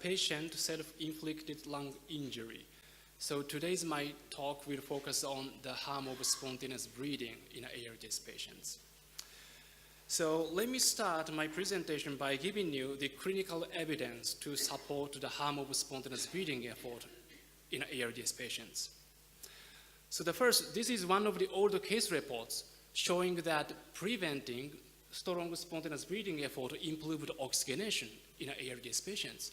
patient self-inflicted lung injury. So today's my talk will focus on the harm of spontaneous breathing in ARDS patients. So let me start my presentation by giving you the clinical evidence to support the harm of spontaneous breathing effort in ARDS patients. So the first, this is one of the older case reports showing that preventing strong spontaneous breathing effort improved oxygenation in ARDS patients.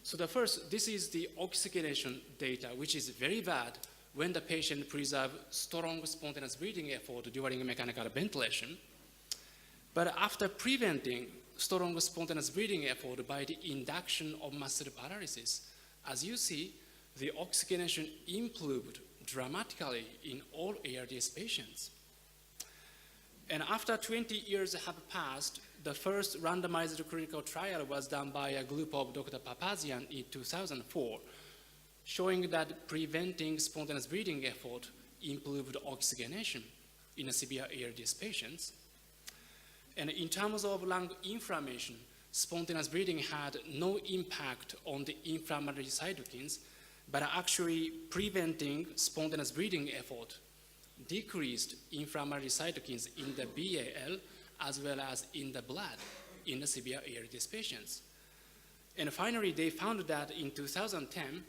So the first, this is the oxygenation data, which is very bad when the patient preserves strong spontaneous breathing effort during mechanical ventilation. But after preventing strong spontaneous breathing effort by the induction of muscle paralysis, as you see, the oxygenation improved dramatically in all ARDS patients. And after 20 years have passed, the first randomized clinical trial was done by a group of Dr. Papazian in 2004, showing that preventing spontaneous breathing effort improved oxygenation in severe ARDS patients. And in terms of lung inflammation, spontaneous breathing had no impact on the inflammatory cytokines, but actually preventing spontaneous breathing effort decreased inflammatory cytokines in the BAL as well as in the blood in the severe ARDS patients. And finally, they found that in 2010,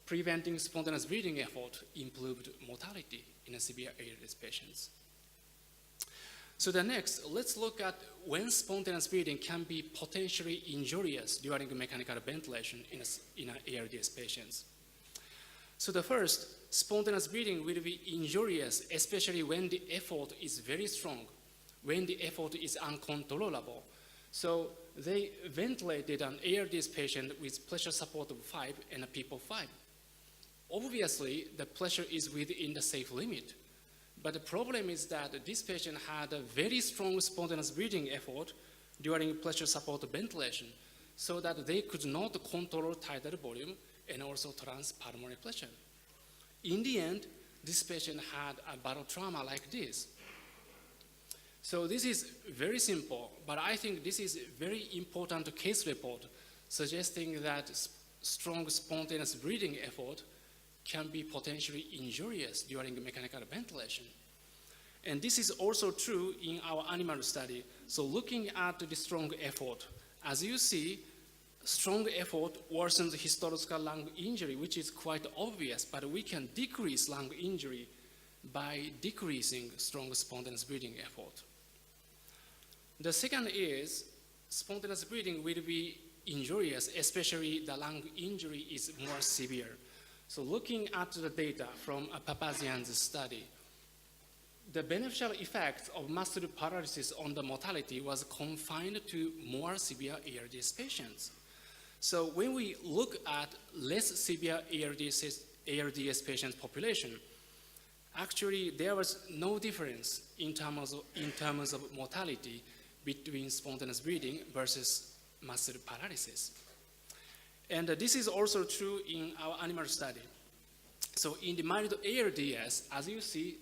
preventing spontaneous breathing effort improved mortality in the severe ARDS patients. So the next, let's look at when spontaneous breathing can be potentially injurious during mechanical ventilation in ARDS patients. So the first, spontaneous breathing will be injurious, especially when the effort is very strong, when the effort is uncontrollable. So they ventilated an ARDS patient with pressure support of 5 and a PEEP of 5. Obviously, the pressure is within the safe limit. But the problem is that this patient had a very strong spontaneous breathing effort during pressure support ventilation, so that they could not control tidal volume and also transpulmonary pressure. In the end, this patient had a battle trauma like this. So this is very simple, but I think this is a very important case report suggesting that strong spontaneous breathing effort can be potentially injurious during mechanical ventilation. And this is also true in our animal study. So looking at the strong effort, as you see, strong effort worsens histological lung injury, which is quite obvious, but we can decrease lung injury by decreasing strong spontaneous breathing effort. The second is spontaneous breathing will be injurious, especially the lung injury is more severe. So looking at the data from Papazian's study, the beneficial effects of muscle paralysis on the mortality was confined to more severe ARDS patients. So when we look at less severe ARDS patient population, actually there was no difference in terms of mortality between spontaneous breathing versus muscle paralysis. And this is also true in our animal study. So in the mild ARDS, as you see,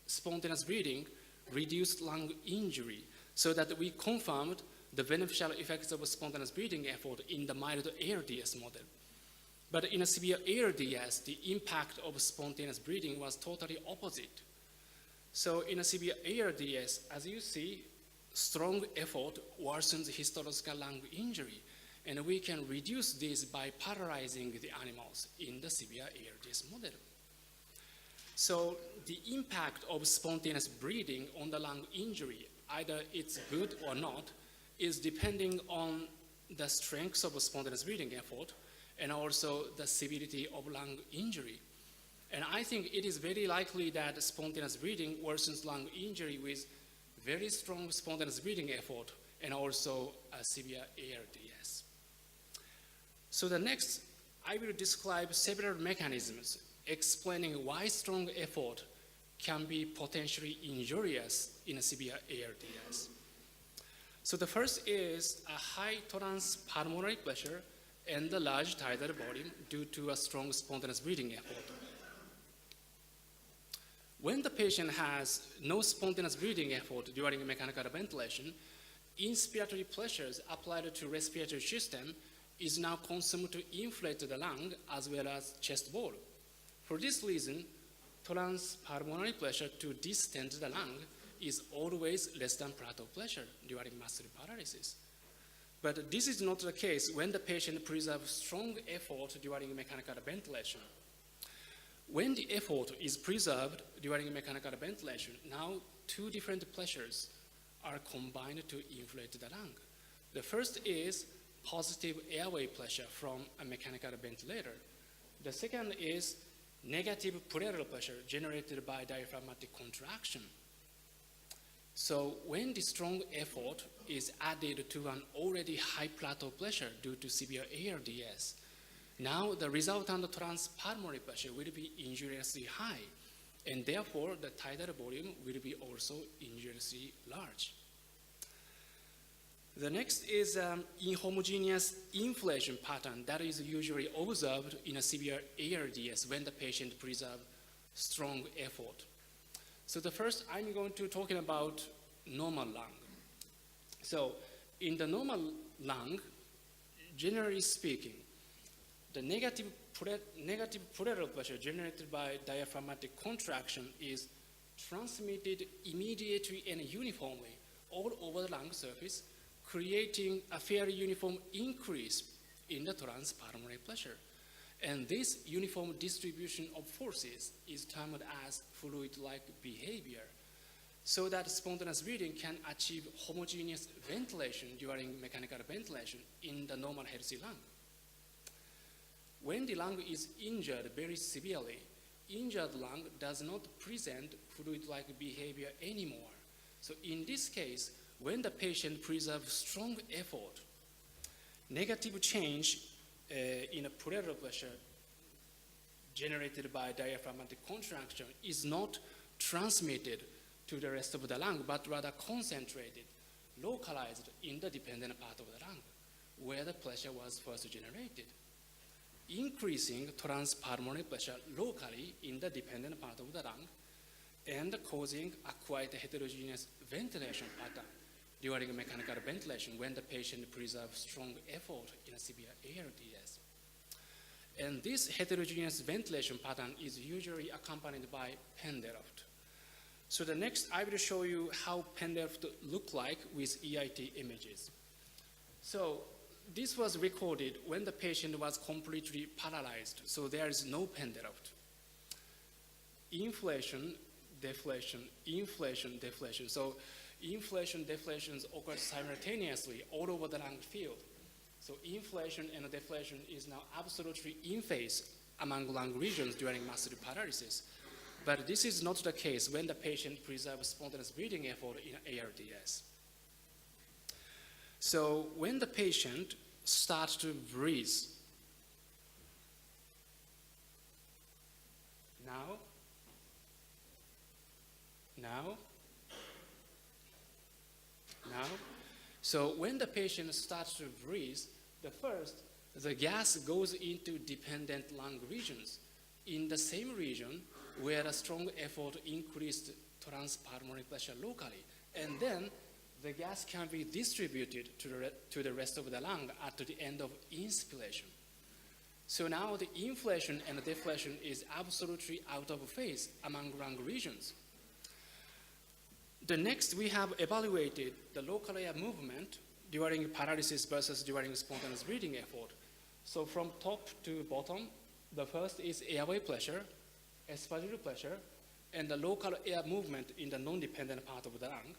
spontaneous breathing reduced lung injury, so that we confirmed the beneficial effects of spontaneous breathing effort in the mild ARDS model. But in a severe ARDS, the impact of spontaneous breathing was totally opposite. So in a severe ARDS, as you see, strong effort worsens histological lung injury, and we can reduce this by paralyzing the animals in the severe ARDS model. So the impact of spontaneous breathing on the lung injury, either it's good or not, is depending on the strength of spontaneous breathing effort and also the severity of lung injury. And I think it is very likely that spontaneous breathing worsens lung injury with very strong spontaneous breathing effort and also a severe ARDS. So the next, I will describe several mechanisms explaining why strong effort can be potentially injurious in a severe ARDS. So the first is a high transpulmonary pressure and a large tidal volume due to a strong spontaneous breathing effort. When the patient has no spontaneous breathing effort during mechanical ventilation, inspiratory pressures applied to respiratory system is now consumed to inflate the lung as well as chest wall. For this reason, transpulmonary pressure to distend the lung is always less than plateau pressure during muscle paralysis. But this is not the case when the patient preserves strong effort during mechanical ventilation. When the effort is preserved during mechanical ventilation, now two different pressures are combined to inflate the lung. The first is positive airway pressure from a mechanical ventilator. The second is negative pleural pressure generated by diaphragmatic contraction. So when the strong effort is added to an already high plateau pressure due to severe ARDS, now the resultant transpulmonary pressure will be injuriously high, and therefore the tidal volume will be also injuriously large. The next is inhomogeneous inflation pattern that is usually observed in a severe ARDS when the patient preserves strong effort. So the first, I'm going to talk about normal lung. So in the normal lung, generally speaking, the negative pleural pressure generated by diaphragmatic contraction is transmitted immediately and uniformly all over the lung surface, creating a fairly uniform increase in the transpulmonary pressure. And this uniform distribution of forces is termed as fluid-like behavior, so that spontaneous breathing can achieve homogeneous ventilation during mechanical ventilation in the normal healthy lung. When the lung is injured very severely, injured lung does not present fluid-like behavior anymore. So in this case, when the patient preserves strong effort, negative change in a pleural pressure generated by diaphragmatic contraction is not transmitted to the rest of the lung, but rather concentrated, localized in the dependent part of the lung, where the pressure was first generated, increasing transpulmonary pressure locally in the dependent part of the lung and causing a quite heterogeneous ventilation pattern during mechanical ventilation when the patient preserves strong effort in a severe ARDS. And this heterogeneous ventilation pattern is usually accompanied by Pendelluft. So the next, I will show you how Pendelluft look like with EIT images. So this was recorded when the patient was completely paralyzed, so there is no Pendelluft. Inflation, deflation, inflation, deflation. So inflation, deflations occur simultaneously all over the lung field. So inflation and deflation is now absolutely in phase among lung regions during muscle paralysis. But this is not the case when the patient preserves spontaneous breathing effort in ARDS. So when the patient starts to breathe, now, so when the patient starts to breathe, the gas goes into dependent lung regions in the same region where a strong effort increased transpulmonary pressure locally. And then the gas can be distributed to the rest of the lung at the end of inspiration. So now the inflation and deflation is absolutely out of phase among lung regions. The next, we have evaluated the local air movement during paralysis versus during spontaneous breathing effort. So from top to bottom, the first is airway pressure, esophageal pressure, and the local air movement in the non-dependent part of the lung.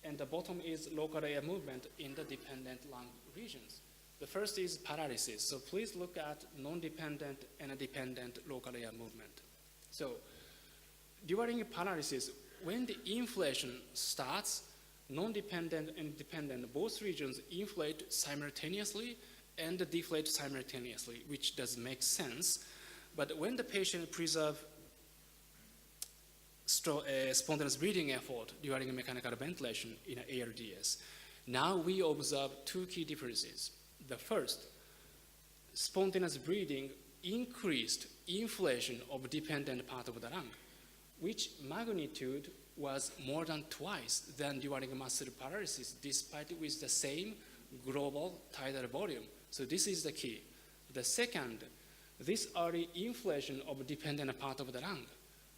And the bottom is local air movement in the dependent lung regions. The first is paralysis. So please look at non-dependent and dependent local air movement. So during paralysis, when the inflation starts, non-dependent and dependent, both regions inflate simultaneously and deflate simultaneously, which does make sense. But when the patient preserves spontaneous breathing effort during mechanical ventilation in ARDS, now we observe two key differences. The first, spontaneous breathing increased inflation of dependent part of the lung, which magnitude was more than twice than during muscle paralysis, despite with the same global tidal volume So this is the key. The second, this early inflation of dependent part of the lung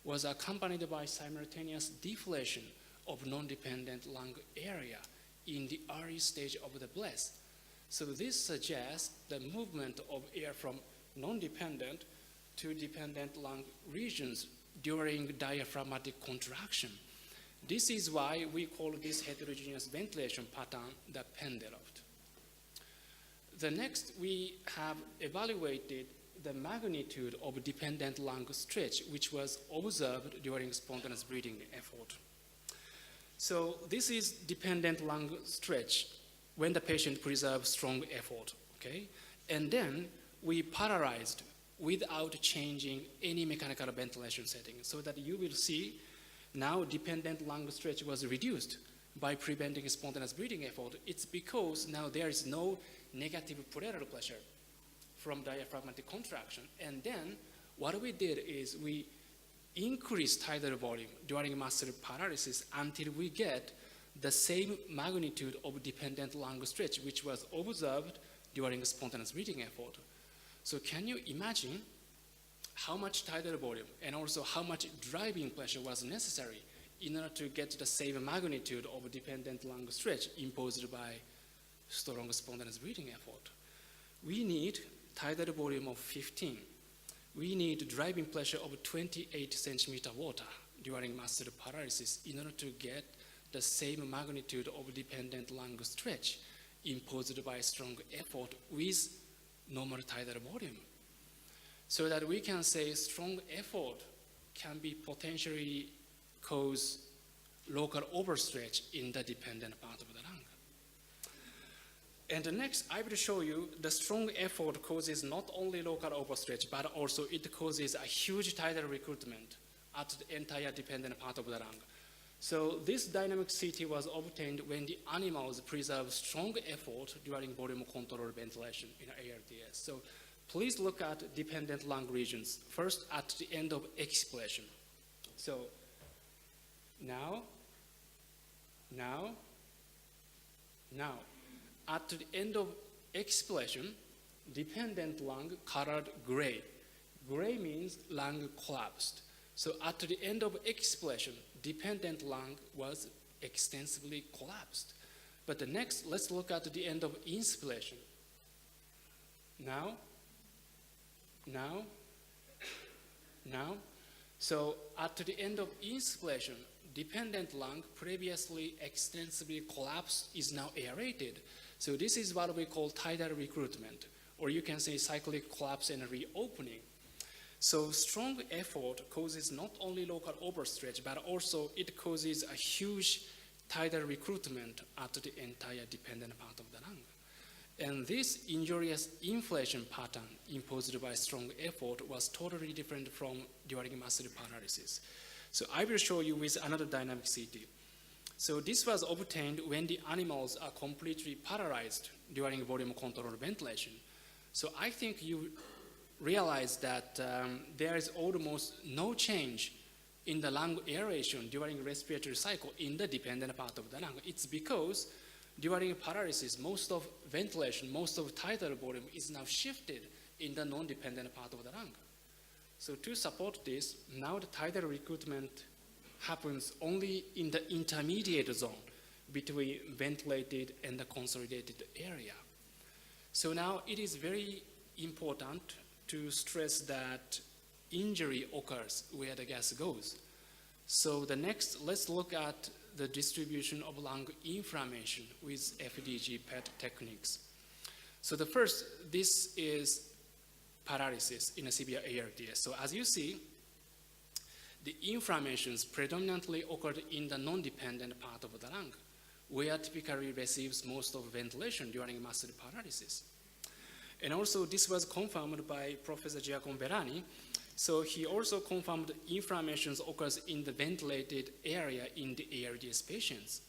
was accompanied by simultaneous deflation of non-dependent lung area in the early stage of the breath. So this suggests the movement of air from non-dependent to dependent lung regions during diaphragmatic contraction. This is why we call this heterogeneous ventilation pattern the Pendelluft. The next, we have evaluated the magnitude of dependent lung stretch, which was observed during spontaneous breathing effort. So this is dependent lung stretch when the patient preserves strong effort, okay? And then we polarized without changing any mechanical ventilation setting, so that you will see now dependent lung stretch was reduced by preventing spontaneous breathing effort. It's because now there is no negative pleural pressure from diaphragmatic contraction. And then what we did is we increased tidal volume during muscle paralysis until we get the same magnitude of dependent lung stretch, which was observed during spontaneous breathing effort. So can you imagine how much tidal volume and also how much driving pressure was necessary in order to get the same magnitude of dependent lung stretch imposed by strong spontaneous breathing effort? We need tidal volume of 15. We need driving pressure of 28 centimeter water during muscle paralysis in order to get the same magnitude of dependent lung stretch imposed by strong effort with normal tidal volume. So that we can say strong effort can be potentially cause local overstretch in the dependent part of the lung. And next, I will show you the strong effort causes not only local overstretch, but also it causes a huge tidal recruitment at the entire dependent part of the lung. So this dynamic CT was obtained when the animals preserve strong effort during volume control ventilation in ARDS. So please look at dependent lung regions, first at the end of expiration. So now, at the end of expiration, dependent lung colored gray. Gray means lung collapsed. So at the end of expiration, dependent lung was extensively collapsed. But the next, let's look at the end of inspiration. Now. So at the end of inspiration, dependent lung previously extensively collapsed is now aerated. So this is what we call tidal recruitment, or you can say cyclic collapse and reopening. So strong effort causes not only local overstretch, but also it causes a huge tidal recruitment at the entire dependent part of the lung. And this injurious inflation pattern imposed by strong effort was totally different from during muscle paralysis. So I will show you with another dynamic CT. So this was obtained when the animals are completely paralyzed during volume control ventilation. So I think you realize that there is almost no change in the lung aeration during respiratory cycle in the dependent part of the lung. It's because during paralysis, most of ventilation, most of tidal volume is now shifted in the non-dependent part of the lung. So to support this, now the tidal recruitment happens only in the intermediate zone between ventilated and the consolidated area. So now it is very important to stress that injury occurs where the gas goes. So the next, let's look at the distribution of lung inflammation with FDG PET techniques. So the first, this is paralysis in a severe ARDS. So as you see, the inflammations predominantly occurred in the non-dependent part of the lung, where typically receives most of ventilation during muscle paralysis. And also this was confirmed by Professor Giacomo-Berani. So he also confirmed inflammations occurs in the ventilated area in the ARDS patients.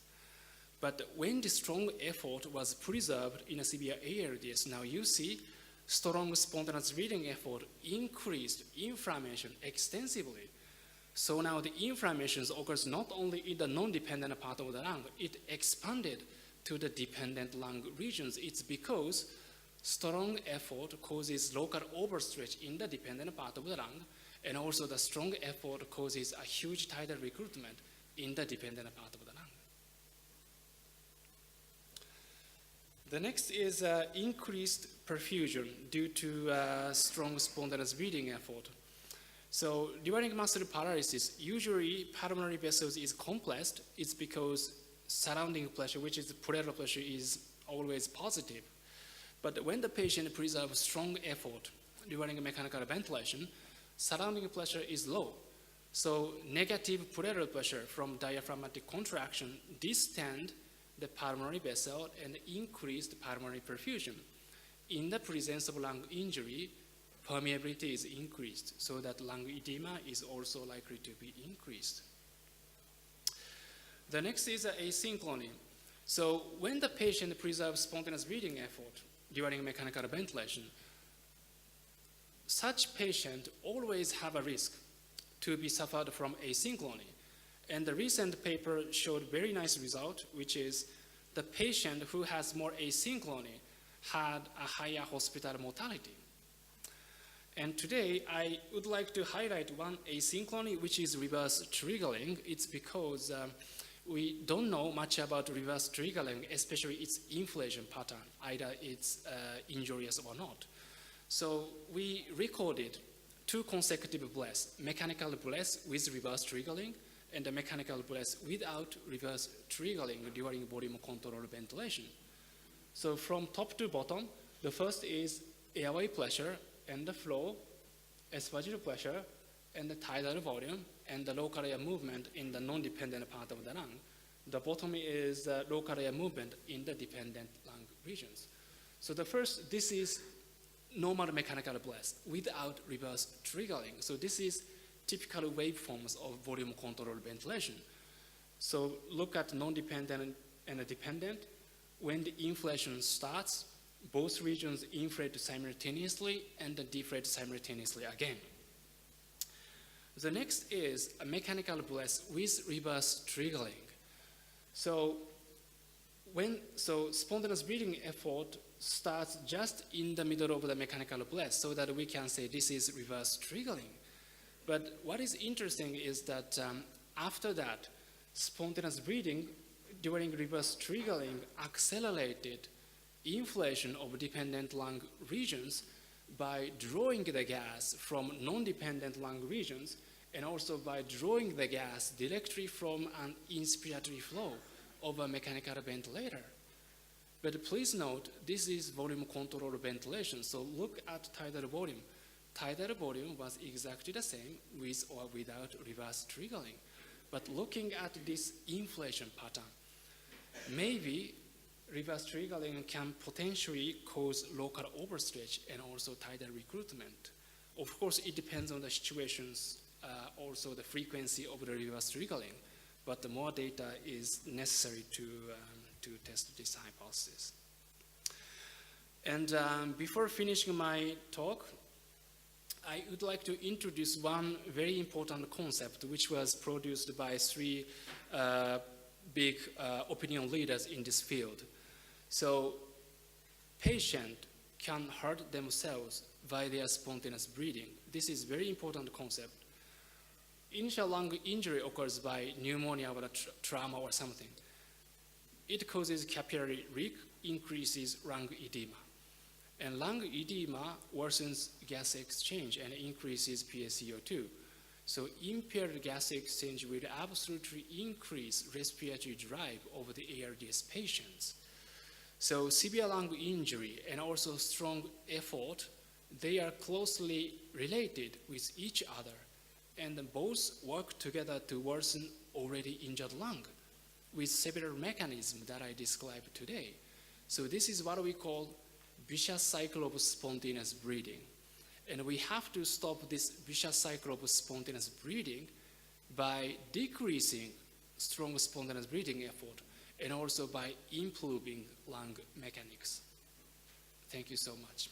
But when the strong effort was preserved in a severe ARDS, now you see strong spontaneous breathing effort increased inflammation extensively. So now the inflammations occurs not only in the non-dependent part of the lung, it expanded to the dependent lung regions. It's because Strong effort causes local overstretch in the dependent part of the lung, and also the strong effort causes a huge tidal recruitment in the dependent part of the lung. The next is increased perfusion due to strong spontaneous breathing effort. So during muscle paralysis, usually pulmonary vessels is compressed. It's because surrounding pressure, which is pleural pressure, is always positive. But when the patient preserves strong effort during mechanical ventilation, surrounding pressure is low. So negative pleural pressure from diaphragmatic contraction distend the pulmonary vessel and increase the pulmonary perfusion. In the presence of lung injury, permeability is increased, so that lung edema is also likely to be increased. The next is asynchrony. So when the patient preserves spontaneous breathing effort during mechanical ventilation, such patient always have a risk to be suffered from asynchrony. And the recent paper showed very nice result, which is the patient who has more asynchrony had a higher hospital mortality. And today, I would like to highlight one asynchrony, which is reverse triggering. It's because we don't know much about reverse triggering, especially its inflation pattern, either it's injurious or not. So we recorded 2 consecutive breaths, mechanical breaths with reverse triggering, and the mechanical breaths without reverse triggering during volume control ventilation. So from top to bottom, the first is airway pressure and the flow, esophageal pressure, and the tidal volume, and the local air movement in the non-dependent part of the lung. The bottom is local air movement in the dependent lung regions. So the first, this is normal mechanical breath without reverse triggering. So this is typical waveforms of volume control ventilation. So look at non-dependent and dependent. When the inflation starts, both regions inflate simultaneously and deflate simultaneously again. The next is a mechanical breath with reverse triggering. So spontaneous breathing effort starts just in the middle of the mechanical breath, so that we can say this is reverse triggering. But what is interesting is that after that, spontaneous breathing during reverse triggering accelerated inflation of dependent lung regions by drawing the gas from non-dependent lung regions, and also by drawing the gas directly from an inspiratory flow of a mechanical ventilator. But please note, this is volume control ventilation, so look at tidal volume. Tidal volume was exactly the same with or without reverse triggering. But looking at this inflation pattern, maybe reverse triggering can potentially cause local overstretch and also tidal recruitment. Of course, it depends on the situations, also the frequency of the reverse triggering, but more data is necessary to test this hypothesis. And before finishing my talk, I would like to introduce one very important concept which was produced by 3 big opinion leaders in this field. So patient can hurt themselves by their spontaneous breathing. This is very important concept. Initial lung injury occurs by pneumonia or trauma or something. It causes capillary leak, increases lung edema. And lung edema worsens gas exchange and increases PaCO2. So impaired gas exchange will absolutely increase respiratory drive of the ARDS patients. So severe lung injury and also strong effort, they are closely related with each other, and both work together to worsen already injured lung with several mechanisms that I described today. So this is what we call vicious cycle of spontaneous breathing. And we have to stop this vicious cycle of spontaneous breathing by decreasing strong spontaneous breathing effort and also by improving lung mechanics. Thank you so much.